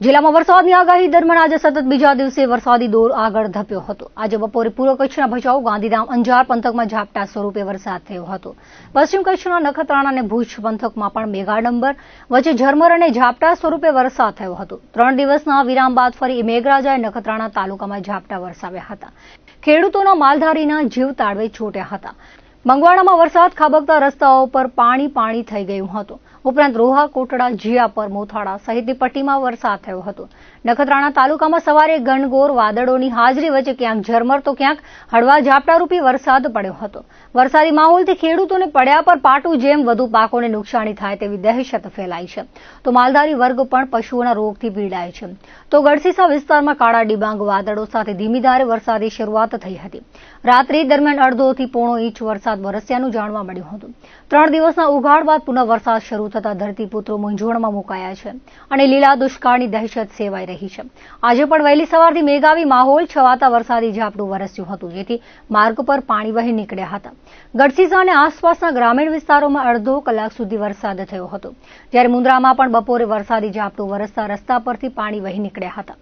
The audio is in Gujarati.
જિલ્લામાં વરસાદની આગાહી દરમિયાન આજે સતત બીજા દિવસે વરસાદી દોર આગળ ધપ્યો હતો। આજે બપોરે પૂર્વ કચ્છના ભચાઉ, ગાંધીધામ, અંજાર પંથકમાં ઝાપટા સ્વરૂપે વરસાદ થયો હતો। પશ્ચિમ કચ્છના નખત્રાણા અને ભુજ પંથકમાં પણ મેઘાડંબર વચ્ચે ઝરમર અને ઝાપટા સ્વરૂપે વરસાદ થયો હતો। 3 દિવસના વિરામ બાદ ફરી મેઘરાજાએ નખત્રાણા તાલુકામાં ઝાપટા વરસાવ્યા હતા। ખેડૂતોના માલધારીના જીવ તાળવે ચોંટ્યા હતા। મંગવાડામાં વરસાદ ખાબકતા રસ્તાઓ પર પાણી થઈ ગયું હતું। ઉપરાંત રોહા, કોટડા, જીયાપર, મોથાળા સહિતની પટ્ટીમાં વરસાદ થયો હતો। નખત્રાણા તાલુકામાં સવારે ઘનઘોર વાદળોની હાજરી વચ્ચે ક્યાંક ઝરમર તો ક્યાંક હળવા ઝાપટારૂપી વરસાદ પડ્યો હતો। વરસાદી માહોલથી ખેડૂતોને પડ્યા પર પાટું જેમ વધુ પાકોને નુકસાની થાય તેવી દહેશત ફેલાઈ છે। તો માલધારી વર્ગ પણ પશુઓના રોગથી પીડાય છે। તો ગઢસીસા વિસ્તારમાં કાળા ડિબાંગ વાદળો સાથે ધીમી ધારે વરસાદની શરૂઆત થઈ હતી। રાત્રિ દરમિયાન અડધોથી પોણો ઇંચ વરસાદ વરસ્યાનું જાણવા મળ્યું હતું। 3 દિવસના ઉઘાડ બાદ પુનઃ વરસાદ શરૂ થતા ધરતીપુત્રો મૂંઝવણમાં મુકાયા છે અને લીલા દુષ્કાળની દહેશત સેવાઈ રહી છે। આજે પણ વહેલી સવારથી મેઘાવી માહોલ છવાતા વરસાદી ઝાપટું વરસ્યું હતું, જેથી માર્ગ પર પાણી વહી નીકળ્યા હતા। ગઢસીસા અને આસપાસના ગ્રામીણ વિસ્તારોમાં અડધો કલાક સુધી વરસાદ થયો હતો, જ્યારે મુંદ્રામાં પણ બપોરે વરસાદી ઝાપટું વરસતા રસ્તા પરથી પાણી વહી નીકળ્યા હતા।